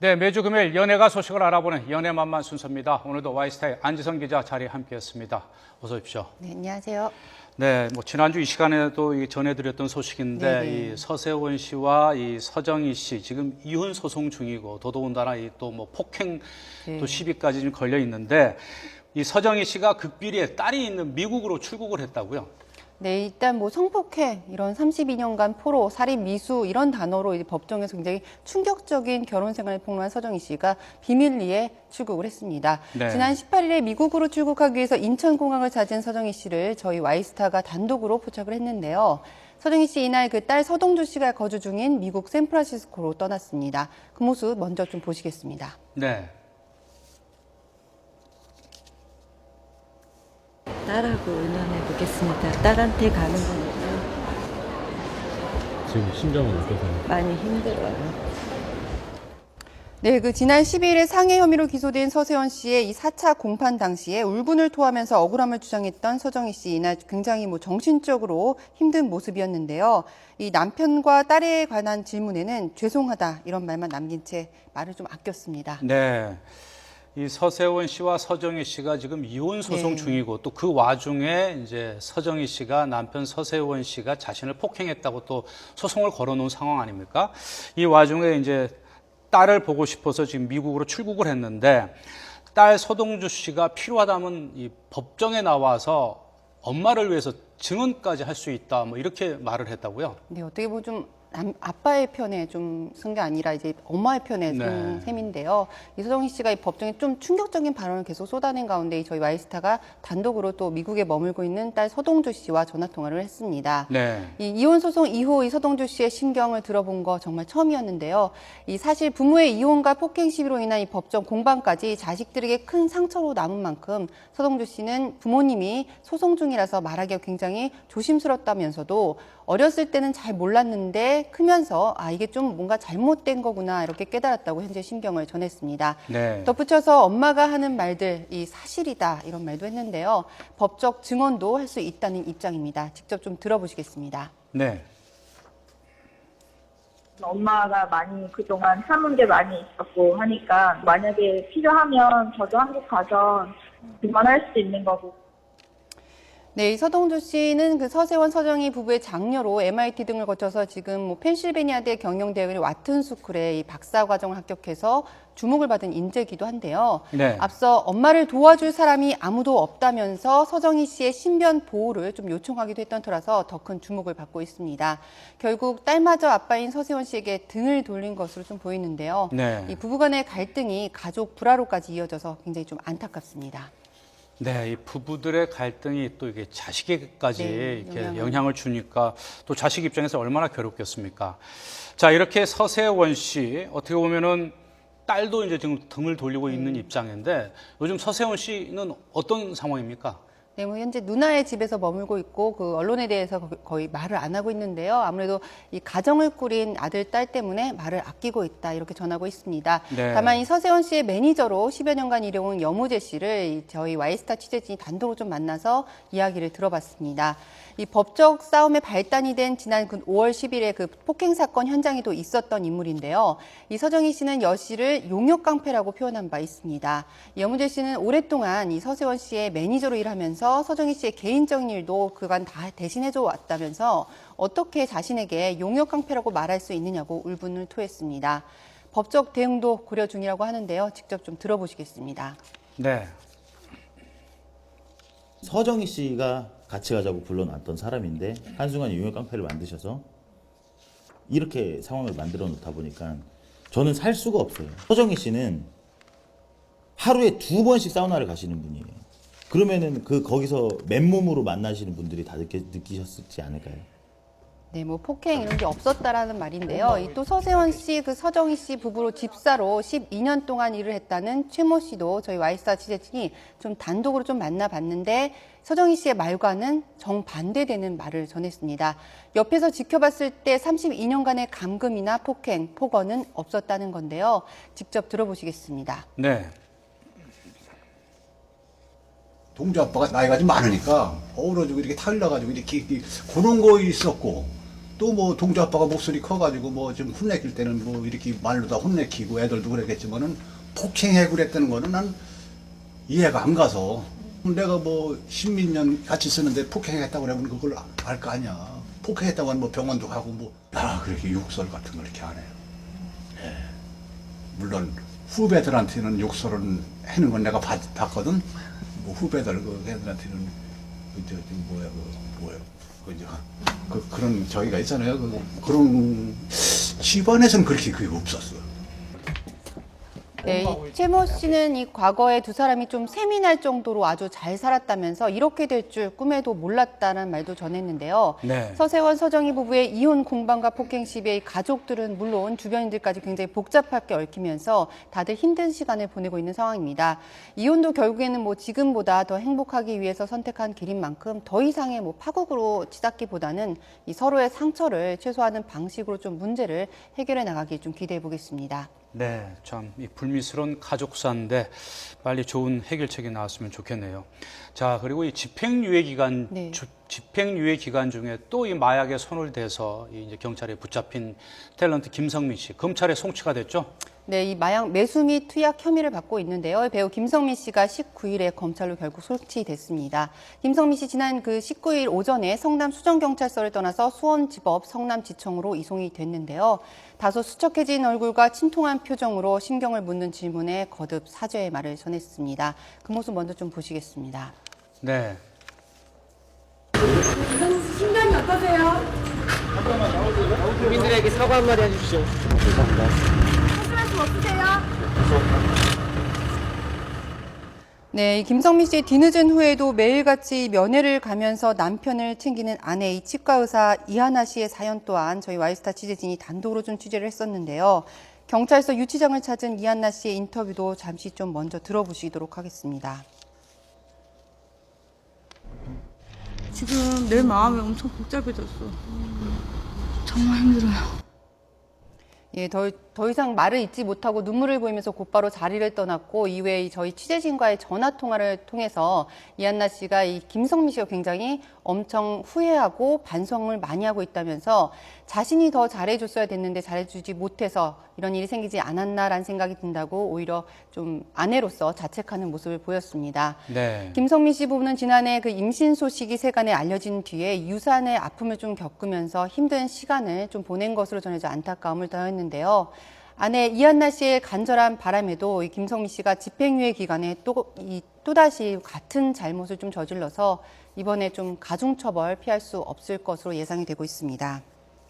네, 매주 금요일 연예가 소식을 알아보는 연예만만 순서입니다. 오늘도 와이스타의 안지성 기자 자리에 함께했습니다. 어서 오십시오. 네, 안녕하세요. 네, 지난주 이 시간에도 전해드렸던 소식인데 네네. 이 서세원 씨와 이 서정희 씨 지금 이혼 소송 중이고 더더군다나 또 폭행 네. 또 시비까지 좀 걸려 있는데 이 서정희 씨가 극비리에 딸이 있는 미국으로 출국을 했다고요? 네, 일단 성폭행, 이런 32년간 포로, 살인, 미수 이런 단어로 이제 법정에서 굉장히 충격적인 결혼 생활을 폭로한 서정희 씨가 비밀리에 출국을 했습니다. 네. 지난 18일에 미국으로 출국하기 위해서 인천공항을 찾은 서정희 씨를 저희 와이스타가 단독으로 포착을 했는데요. 서정희 씨 이날 그 딸 서동주 씨가 거주 중인 미국 샌프란시스코로 떠났습니다. 그 모습 먼저 좀 보시겠습니다. 네. 딸하고 의논해 보겠습니다. 딸한테 가는 거니까 지금 심정은 어떠세요? 많이 힘들어요. 네, 지난 12일에 상해 혐의로 기소된 서세원 씨의 이 4차 공판 당시에 울분을 토하면서 억울함을 주장했던 서정희 씨 이날 굉장히 정신적으로 힘든 모습이었는데요. 이 남편과 딸에 관한 질문에는 죄송하다 이런 말만 남긴 채 말을 좀 아꼈습니다. 네. 이 서세원 씨와 서정희 씨가 지금 이혼 소송 네. 중이고 또 그 와중에 이제 서정희 씨가 남편 서세원 씨가 자신을 폭행했다고 또 소송을 걸어놓은 상황 아닙니까? 이 와중에 이제 딸을 보고 싶어서 지금 미국으로 출국을 했는데 딸 서동주 씨가 필요하다면 이 법정에 나와서 엄마를 위해서 증언까지 할 수 있다 이렇게 말을 했다고요? 네, 어떻게 보면 아빠의 편에 좀 쓴 게 아니라 이제 엄마의 편에 쓴 네. 셈인데요. 이서정희 씨가 이 법정에 좀 충격적인 발언을 계속 쏟아낸 가운데 저희 와이스타가 단독으로 또 미국에 머물고 있는 딸 서동주 씨와 전화 통화를 했습니다. 네. 이 이혼 소송 이후 이 서동주 씨의 심경을 들어본 거 정말 처음이었는데요. 이 사실 부모의 이혼과 폭행 시비로 인한 이 법정 공방까지 자식들에게 큰 상처로 남은 만큼 서동주 씨는 부모님이 소송 중이라서 말하기가 굉장히 조심스럽다면서도 어렸을 때는 잘 몰랐는데 크면서 이게 좀 뭔가 잘못된 거구나 이렇게 깨달았다고 현재 심경을 전했습니다. 네. 덧붙여서 엄마가 하는 말들 이 사실이다 이런 말도 했는데요. 법적 증언도 할 수 있다는 입장입니다. 직접 좀 들어보시겠습니다. 네. 엄마가 많이 그동안 참은 게 많이 있었고 하니까 만약에 필요하면 저도 한국 가서 그만할 수도 있는 거고. 네, 이 서동주 씨는 서세원, 서정희 부부의 장녀로 MIT 등을 거쳐서 지금 펜실베니아대 경영대학의 와튼스쿨에 이 박사 과정을 합격해서 주목을 받은 인재이기도 한데요. 네. 앞서 엄마를 도와줄 사람이 아무도 없다면서 서정희 씨의 신변 보호를 좀 요청하기도 했던 터라서 더 큰 주목을 받고 있습니다. 결국 딸마저 아빠인 서세원 씨에게 등을 돌린 것으로 좀 보이는데요. 네. 이 부부간의 갈등이 가족 불화로까지 이어져서 굉장히 좀 안타깝습니다. 네, 이 부부들의 갈등이 또 이게 자식에게까지 네, 이렇게 영향을 주니까 또 자식 입장에서 얼마나 괴롭겠습니까? 자, 이렇게 서세원 씨 어떻게 보면은 딸도 이제 지금 등을 돌리고 있는 입장인데 요즘 서세원 씨는 어떤 상황입니까? 네, 현재 누나의 집에서 머물고 있고 언론에 대해서 거의 말을 안 하고 있는데요. 아무래도 이 가정을 꾸린 아들, 딸 때문에 말을 아끼고 있다 이렇게 전하고 있습니다. 네. 다만 이 서세원 씨의 매니저로 10여 년간 일해온 여무재 씨를 저희 와이스타 취재진이 단독으로 좀 만나서 이야기를 들어봤습니다. 이 법적 싸움의 발단이 된 지난 5월 10일에 폭행 사건 현장에도 있었던 인물인데요. 이 서정희 씨는 여 씨를 용역 깡패라고 표현한 바 있습니다. 여무재 씨는 오랫동안 이 서세원 씨의 매니저로 일하면서 서정희 씨의 개인적인 일도 그간 다 대신해줘 왔다면서 어떻게 자신에게 용역 깡패라고 말할 수 있느냐고 울분을 토했습니다. 법적 대응도 고려 중이라고 하는데요. 직접 좀 들어보시겠습니다. 네. 서정희 씨가 같이 가자고 불러놨던 사람인데 한순간 용역 깡패를 만드셔서 이렇게 상황을 만들어 놓다 보니까 저는 살 수가 없어요. 서정희 씨는 하루에 2번씩 사우나를 가시는 분이에요. 그러면은 거기서 맨몸으로 만나시는 분들이 다 느끼셨지 않을까요? 네, 폭행 이런 게 없었다라는 말인데요. 이 또 서세원 씨, 서정희 씨 부부로 집사로 12년 동안 일을 했다는 최모 씨도 저희 와이스타 취재진이 좀 단독으로 좀 만나봤는데 서정희 씨의 말과는 정반대되는 말을 전했습니다. 옆에서 지켜봤을 때 32년간의 감금이나 폭행, 폭언은 없었다는 건데요. 직접 들어보시겠습니다. 네. 동주 아빠가 나이가 좀 많으니까 어우러지고 이렇게 타일러가지고 이렇게 그런 거 있었고 또 뭐 동자 아빠가 목소리 커가지고 뭐 좀 혼내킬 때는 뭐 이렇게 말로 다 혼내키고 애들도 그랬겠지만은 폭행해 그랬다는 거는 난 이해가 안 가서 내가 뭐 십몇 년 같이 쓰는데 폭행했다고 그러면 그걸 알 거 아니야. 폭행했다고 하면 뭐 병원도 가고 뭐 야 그렇게 욕설 같은 걸 이렇게 안 해요. 예. 물론 후배들한테는 욕설은 하는 건 내가 봤거든. 뭐 후배들 그 애들한테는 그런 저기가 있잖아요. 그런 집안에서는 그렇게 그게 없었어. 네, 최모 씨는 이 과거에 두 사람이 좀 세민할 정도로 아주 잘 살았다면서 이렇게 될 줄 꿈에도 몰랐다는 말도 전했는데요. 네. 서세원, 서정희 부부의 이혼 공방과 폭행 시비에 가족들은 물론 주변인들까지 굉장히 복잡하게 얽히면서 다들 힘든 시간을 보내고 있는 상황입니다. 이혼도 결국에는 뭐 지금보다 더 행복하기 위해서 선택한 길인 만큼 더 이상의 뭐 파국으로 치닫기보다는 이 서로의 상처를 최소화하는 방식으로 좀 문제를 해결해 나가길 좀 기대해 보겠습니다. 네, 참 이 불미스러운 가족사인데 빨리 좋은 해결책이 나왔으면 좋겠네요. 자, 그리고 이 집행유예 기간 네. 집행유예 기간 중에 또 이 마약에 손을 대서 이제 경찰에 붙잡힌 탤런트 김성민 씨 검찰에 송치가 됐죠? 네, 이 마약 매수 및 투약 혐의를 받고 있는데요. 배우 김성민 씨가 19일에 검찰로 결국 송치됐습니다. 김성민 씨 지난 그 19일 오전에 성남 수정경찰서를 떠나서 수원지법 성남지청으로 이송이 됐는데요. 다소 수척해진 얼굴과 침통한 표정으로 심경을 묻는 질문에 거듭 사죄의 말을 전했습니다. 그 모습 먼저 좀 보시겠습니다. 네. 심장이 어떠세요? 국민들에게 사과 한마디 해주시죠. 말씀 없으세요? 네, 이 김성민 씨의 뒤늦은 후에도 매일같이 면회를 가면서 남편을 챙기는 아내 이 치과 의사 이하나 씨의 사연 또한 저희 와이스타 취재진이 단독으로 좀 취재를 했었는데요. 경찰서 유치장을 찾은 이하나 씨의 인터뷰도 잠시 좀 먼저 들어보시도록 하겠습니다. 지금 내 마음이 엄청 복잡해졌어. 정말 힘들어요. 예, 더 이상 말을 잇지 못하고 눈물을 보이면서 곧바로 자리를 떠났고 이후에 저희 취재진과의 전화 통화를 통해서 이한나 씨가 이 김성민 씨가 굉장히 엄청 후회하고 반성을 많이 하고 있다면서 자신이 더 잘해줬어야 됐는데 잘해주지 못해서 이런 일이 생기지 않았나라는 생각이 든다고 오히려 좀 아내로서 자책하는 모습을 보였습니다. 네. 김성민 씨 부부는 지난해 그 임신 소식이 세간에 알려진 뒤에 유산의 아픔을 좀 겪으면서 힘든 시간을 좀 보낸 것으로 전해져 안타까움을 더했는데요. 아내 이한나 씨의 간절한 바람에도 이 김성민 씨가 집행유예 기간에 또다시 같은 잘못을 좀 저질러서 이번에 좀 가중처벌 피할 수 없을 것으로 예상이 되고 있습니다.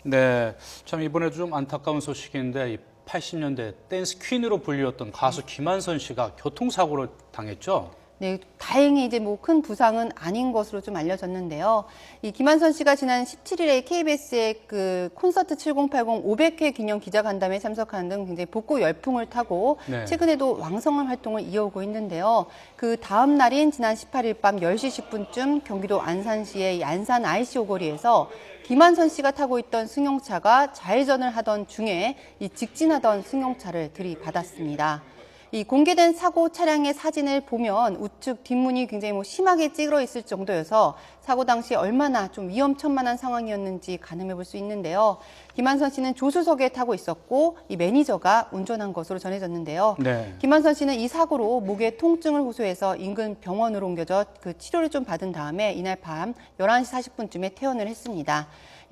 네, 참 이번에도 좀 안타까운 소식인데 이 80년대 댄스 퀸으로 불리웠던 가수 김한선 씨가 교통사고를 당했죠? 네, 다행히 이제 뭐 큰 부상은 아닌 것으로 좀 알려졌는데요. 이 김한선 씨가 지난 17일에 KBS의 그 콘서트 7080 500회 기념 기자간담회에 참석하는 등 굉장히 복고 열풍을 타고 네. 최근에도 왕성한 활동을 이어오고 있는데요. 그 다음 날인 지난 18일 밤 10시 10분쯤 경기도 안산시의 안산 IC 오거리에서 김한선 씨가 타고 있던 승용차가 좌회전을 하던 중에 이 직진하던 승용차를 들이받았습니다. 이 공개된 사고 차량의 사진을 보면 우측 뒷문이 굉장히 뭐 심하게 찌그러 있을 정도여서 사고 당시 얼마나 좀 위험천만한 상황이었는지 가늠해 볼 수 있는데요. 김한선 씨는 조수석에 타고 있었고 이 매니저가 운전한 것으로 전해졌는데요. 네. 김한선 씨는 이 사고로 목에 통증을 호소해서 인근 병원으로 옮겨져 그 치료를 좀 받은 다음에 이날 밤 11시 40분쯤에 퇴원을 했습니다.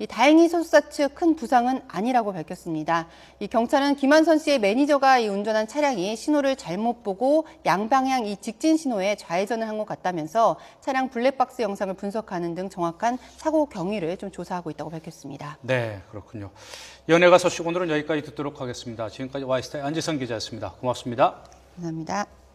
다행히 소속사 측 큰 부상은 아니라고 밝혔습니다. 이 경찰은 김한선 씨의 매니저가 이 운전한 차량이 신호를 잘못 보고 양방향 이 직진 신호에 좌회전을 한 것 같다면서 차량 블랙박스 영상을 분석하는 등 정확한 사고 경위를 좀 조사하고 있다고 밝혔습니다. 네, 그렇군요. 연예가 소식 오늘은 여기까지 듣도록 하겠습니다. 지금까지 와이스타의 안지성 기자였습니다. 고맙습니다. 감사합니다.